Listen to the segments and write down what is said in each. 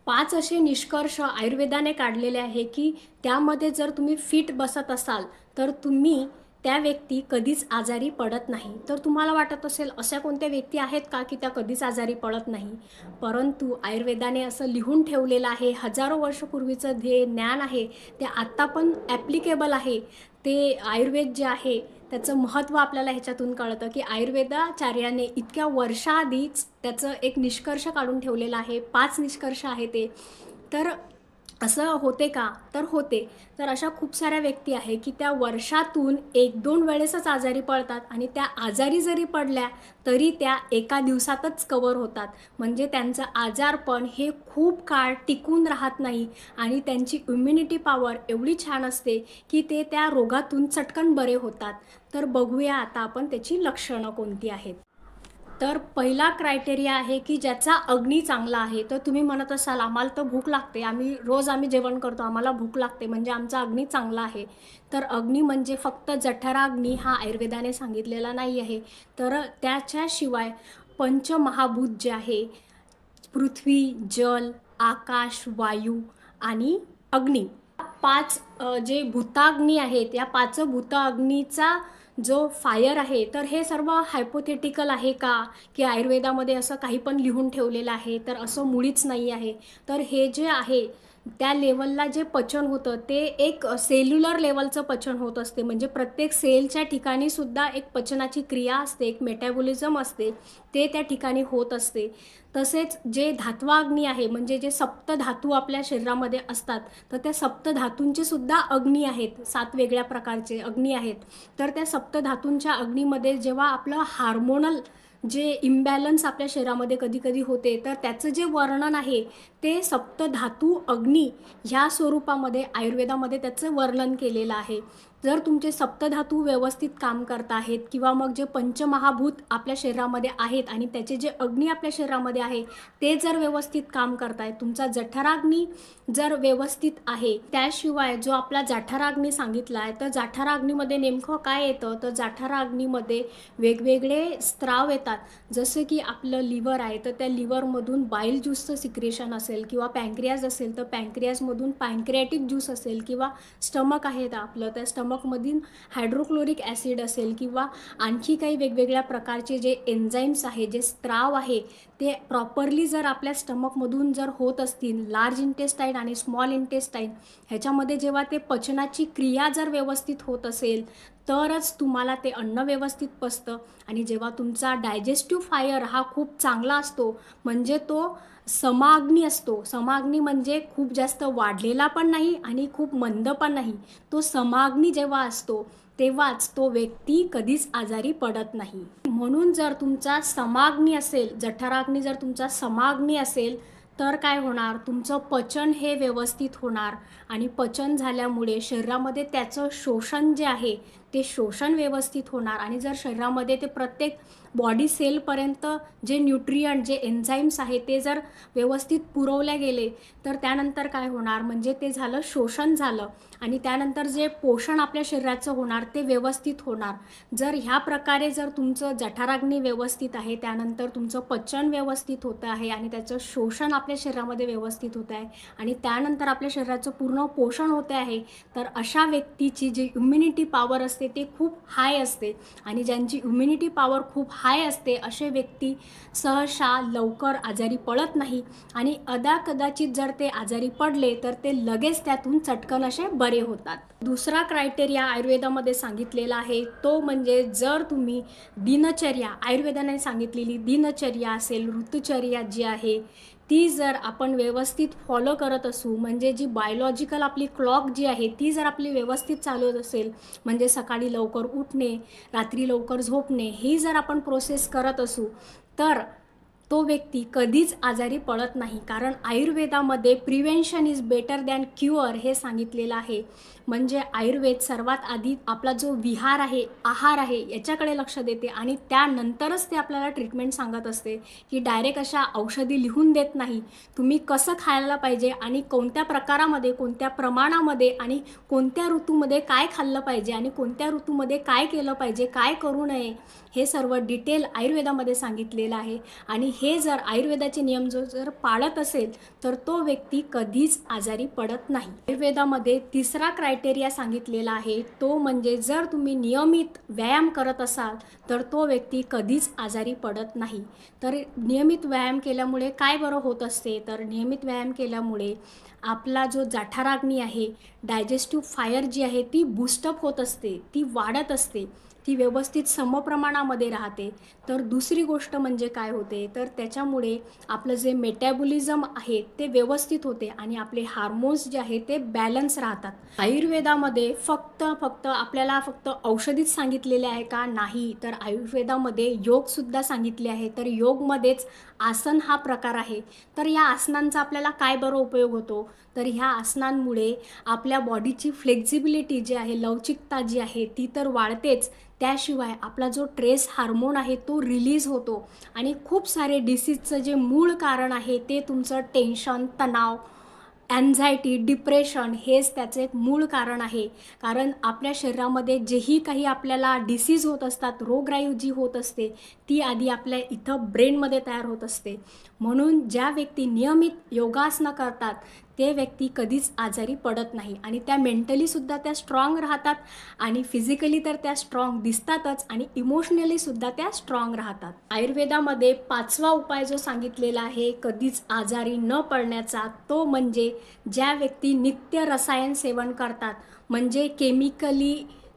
5 असे निष्कर्ष आयुर्वेदाने काढलेले आहे की त्यामध्ये जर तुम्ही फिट बसत असाल तर तुम्ही त्या व्यक्ती कधीच आजारी पडत नाही. तर तुम्हाला वाटत असेल अशा कोणत्या व्यक्ती आहेत का की त्या कधीच आजारी पडत नाही, परंतु आयुर्वेदाने असं लिहून ठेवलेलं आहे. हजारो वर्षपूर्वीचं जे ज्ञान आहे ते आत्ता पण ॲप्लिकेबल आहे. ते आयुर्वेद जे आहे त्याचं महत्त्व आपल्याला ह्याच्यातून कळतं की आयुर्वेदाचार्याने इतक्या वर्षाआधीच त्याचं एक निष्कर्ष काढून ठेवलेला आहे. 5 निष्कर्ष आहे ते. तर असं होते का? तर होते. तर अशा खूप साऱ्या व्यक्ती आहे की त्या वर्षातून 1-2 वेळेसच आजारी पडतात आणि त्या आजारी जरी पडल्या तरी त्या एका दिवसातच कव्हर होतात. म्हणजे त्यांचं आजारपण हे खूप काळ टिकून राहत नाही आणि त्यांची इम्युनिटी पॉवर एवढी छान असते की ते त्या रोगातून चटकन बरे होतात. तर बघूया आता आपण त्याची लक्षणं कोणती आहेत. तर पहिला क्रायटेरिया आहे की ज्याचा अग्नी चांगला आहे. तर तुम्ही म्हणत असाल आम्हाला तर भूक लागते, आम्ही जेवण करतो, आम्हाला भूक लागते म्हणजे आमचा अग्नी चांगला आहे. तर अग्नी म्हणजे फक्त जठराग्नी हा आयुर्वेदाने सांगितलेला नाही आहे. तर त्याच्याशिवाय पंचमहाभूत जे आहे, पृथ्वी, जल, आकाश, वायू आणि अग्नी, 5 जे भूताग्नी आहेत, या 5 भूताग्नीचा जो फायर आहे, तर हे सर्व हायपोथेटिकल आहे का? की आयुर्वेदामध्ये असं काही पण लिहून ठेवलेलं आहे? तर असं मुळीच नाही आहे. तर हे जे आहे त्या लेवलला जे पचन होतं ते एक सेल्युलर लेवलचं पचन होत असते. म्हणजे प्रत्येक सेलच्या ठिकाणी सुद्धा एक पचनाची क्रिया असते, एक मेटाबॉलिझम असते, ते त्या ठिकाणी होत असते. तसेच जे धात्वाग्नी आहे, म्हणजे जे सप्तधातू आपल्या शरीरामध्ये असतात, तर त्या सप्तधातूंचे सुद्धा अग्नी आहेत. 7 वेगळ्या प्रकारचे अग्नी आहेत. तर त्या सप्तधातूंच्या अग्नीमध्ये जेव्हा आपलं हार्मोनल जे इम्बॅलन्स आपल्या शरीरामध्ये कधी कधी होते, तर त्याचं जे वर्णन आहे ते सप्तधातू अग्नी ह्या स्वरूपामध्ये आयुर्वेदामध्ये त्याचं वर्णन केलेलं आहे. जर तुमचे सप्तधातू व्यवस्थित काम करत आहेत किंवा मग जे पंचमहाभूत आपल्या शरीरामध्ये आहेत आणि त्याचे जे अग्नी आपल्या शरीरामध्ये आहे ते जर व्यवस्थित काम करतायत, तुमचा जठराग्नी जर व्यवस्थित आहे, त्याशिवाय जो आपला जाठराग्नी सांगितला आहे, तर जाठराग्नीमध्ये नेमकं काय येतं, तर जाठराग्नीमध्ये वेगवेगळे स्त्राव येतात. जसं की आपलं लिव्हर आहे, तर त्या लिव्हरमधून बाईल ज्यूसचं सिक्रेशन असेल किंवा पँक्रियाज असेल तर पँक्रियाजमधून पँक्रियाटिक ज्यूस असेल किंवा स्टमक आहे तर आपलं त्या स्टमकमधून हायड्रोक्लोरिक ॲसिड असेल किंवा आणखी काही वेगवेगळ्या प्रकारचे जे एन्झाईम्स आहे, जे स्त्राव आहे, ते प्रॉपरली जर आपल्या स्टमकमधून जर होत असतील, लार्ज इंटेस्टाईन आणि स्मॉल इंटेस्टाईन ह्याच्यामध्ये जेव्हा ते पचनाची क्रिया जर व्यवस्थित होत असेल तरच तुम्हाला ते अन्न व्यवस्थित पचतं. आणि जेव्हा तुमचा डायजेस्टिव्ह फायर हा खूप चांगला असतो, म्हणजे तो समाग्नी असतो. समाग्नी म्हणजे खूप जास्त वाढलेला पण नाही आणि खूप मंद पण नाही. तो समाग्नी जेव्हा असतो तेव्हाच तो व्यक्ती कधीच आजारी पडत नाही. म्हणून जर तुमचा समाग्नी असेल, जठराग्नी जर तुमचा समाग्नी असेल तर काय होणार, तुमचं पचन हे व्यवस्थित होणार आणि पचन झाल्यामुळे शरीरामध्ये त्याचं शोषण जे आहे ते शोषण व्यवस्थित होणार आणि जर शरीरामध्ये ते प्रत्येक बॉडी सेलपर्यंत जे न्यूट्रियंट, जे एन्झाईम्स आहे ते जर व्यवस्थित पुरवले गेले तर त्यानंतर काय होणार, म्हणजे ते झालं शोषण झालं आणि त्यानंतर जे पोषण आपल्या शरीराचं होणार ते व्यवस्थित होणार. जर ह्या प्रकारे जर तुमचं जठराग्नी व्यवस्थित आहे, त्यानंतर तुमचं पचन व्यवस्थित होतं आहे आणि त्याचं शोषण आपल्या शरीरामध्ये व्यवस्थित होतं आहे आणि त्यानंतर आपल्या शरीराचं पूर्ण पोषण होते आहे, तर अशा व्यक्तीची जी इम्युनिटी पॉवर असते ते खूप हाय असते आणि ज्यांची इम्युनिटी पॉवर खूप हाय असते असे व्यक्ती सहसा लवकर आजारी पडत नाही आणि कदाचित जर ते आजारी पडले तर ते लगेच त्यातून चटकन असे बरे होतात. दुसरा क्रायटेरिया आयुर्वेदामध्ये सांगितलेला आहे तो म्हणजे जर तुम्ही दिनचर्या, आयुर्वेदाने सांगितलेली दिनचर्या असेल, ऋतुचर्या जी आहे ती जर आपण व्यवस्थित फॉलो करत असू, म्हणजे जी बायोलॉजिकल आपली क्लॉक जी आहे ती जर आपली व्यवस्थित चालवत असेल, म्हणजे सकाळी लवकर उठणे, रात्री लवकर झोपणे, ही जर आपण प्रोसेस करत असू तर तो व्यक्ती कधीच आजारी पडत नाही. कारण आयुर्वेदामध्ये prevention is better than cure हे सांगितलेलं आहे. म्हणजे आयुर्वेद सर्वात आधी आपला जो विहार आहे, आहार आहे, याच्याकडे लक्ष देते आणि त्यानंतरच ते आपल्याला ट्रीटमेंट सांगत असते की डायरेक्ट अशा औषधी लिहून देत नाही. तुम्ही कसं खायला पाहिजे आणि कोणत्या प्रकारामध्ये, कोणत्या प्रमाणामध्ये आणि कोणत्या ऋतूमध्ये काय खाल्लं पाहिजे आणि कोणत्या ऋतूमध्ये काय केलं पाहिजे, काय करू नये, हे सर्व डिटेल आयुर्वेदामध्ये सांगितलेलं आहे आणि हे जर आयुर्वेदाचे नियम जर पाळत असेल तर तो व्यक्ती कधीच आजारी पडत नाही. आयुर्वेदामध्ये तिसरा क्रायटेरिया सांगितलेला आहे, तो म्हणजे जर तुम्ही नियमित व्यायाम करत असाल तर तो व्यक्ती कधीच आजारी पडत नाही. तर नियमित व्यायाम केल्यामुळे काय बरं होत असते, तर नियमित व्यायाम केल्यामुळे आपला जो जठराग्नी आहे, डायजेस्टिव्ह फायर जी आहे ती बूस्टअप होत असते, ती वाढत असते, ती व्यवस्थित समप्रमाणामध्ये राहते. तर दुसरी गोष्ट म्हणजे काय होते, तर त्याच्यामुळे आपलं जे मेटॅबॉलिझम आहे ते व्यवस्थित होते आणि आपले हार्मोन्स जे आहे ते बॅलन्स राहतात. आयुर्वेदामध्ये फक्त आपल्याला फक्त औषधीच सांगितलेले आहे का, नाही, तर आयुर्वेदामध्ये योगसुद्धा सांगितले आहे. तर योगमध्येच आसन हा प्रकार आहे. तर या आसनांचा आपल्याला काय बरं उपयोग होतो, तर ह्या आसनांमुळे आपल्या बॉडीची फ्लेक्झिबिलिटी जी आहे, लवचिकता जी आहे ती तर वाढतेच, त्याशिवाय आपला जो स्ट्रेस हार्मोन आहे तो रिलीज होतो आणि खूप सारे डिसीजचं जे मूळ कारण आहे ते तुमचं टेन्शन, तणाव, अँझायटी, डिप्रेशन हेच त्याचं एक मूळ कारण आहे. कारण आपल्या शरीरामध्ये जेही काही आपल्याला डिसीज होत असतात, रोगराई जी होत असते ती आधी आपल्या इथं ब्रेनमध्ये तयार होत असते. म्हणून ज्या व्यक्ती नियमित योगासनं करतात ते व्यक्ती कधीच आजारी पडत नाही आणि त्या मेंटलीसुद्धा त्या स्ट्रॉंग राहतात आणि फिजिकली तर त्या स्ट्रॉंग दिसतातच आणि इमोशनलीसुद्धा त्या स्ट्रॉंग राहतात. आयुर्वेदामध्ये 5वा उपाय जो सांगितलेला आहे कधीच आजारी न पडण्याचा, तो म्हणजे ज्या व्यक्ती नित्य रसायन सेवन करतात, म्हणजे केमिकली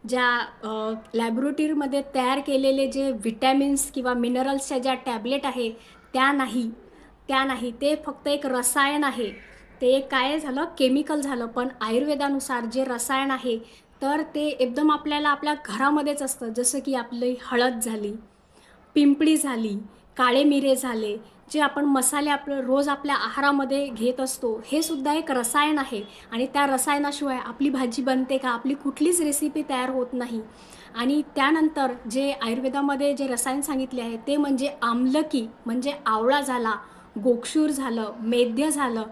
ज्या लॅबोरेटरीमध्ये तयार केलेले जे विटॅमिन्स किंवा मिनरल्सच्या ज्या टॅबलेट आहे त्या नाही, ते फक्त एक रसायन आहे, ते काय झालं, केमिकल झालं. पण आयुर्वेदानुसार जे रसायन आहे तर ते एकदम आपल्याला आपल्या घरामध्येच असतं. जसं की आपली हळद झाली, पिंपळी झाली, काळे मिरे झाले, जे आपण मसाले आपलं रोज आपल्या आहारामध्ये घेत असतो, हे सुद्धा एक रसायन आहे आणि त्या रसायनाशिवाय आपली भाजी बनते का, आपली कुठलीच रेसिपी तयार होत नाही. आणि त्यानंतर जे आयुर्वेदामध्ये जे रसायन सांगितले आहे ते म्हणजे आमलकी, म्हणजे आवळा झाला, गोक्षूर झालं, मेद्य झालं,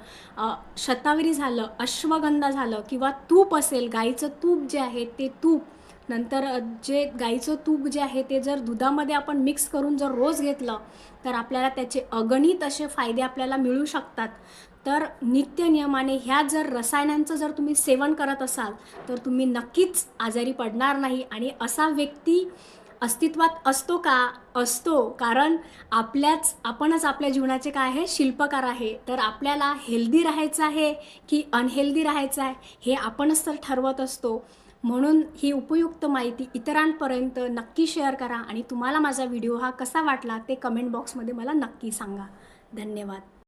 शतावरी झालं, अश्वगंधा झालं किंवा तूप असेल, गाईचं तूप जे आहे ते तूप, नंतर जे गाईचं तूप जे आहे ते जर दुधामध्ये आपण मिक्स करून जर रोज घेतलं तर आपल्याला त्याचे अगणित असे फायदे आपल्याला मिळू शकतात. तर नित्यनियमाने ह्या जर रसायनांचं जर तुम्ही सेवन करत असाल तर तुम्ही नक्कीच आजारी पडणार नाही. आणि असा व्यक्ती अस्तित्वात असतो का, असतो, कारण आपणच आपल्या जीवनाचे काय आहे, शिल्पकार आहे. तर आपल्याला हेल्दी राहायचं आहे की अनहेल्दी राहायचं आहे हे आपणच तर ठरवत असतो. म्हणून ही उपयुक्त माहिती इतरांपर्यंत नक्की शेअर करा आणि तुम्हाला माझा व्हिडिओ हा कसा वाटला ते कमेंट बॉक्समध्ये मला नक्की सांगा. धन्यवाद.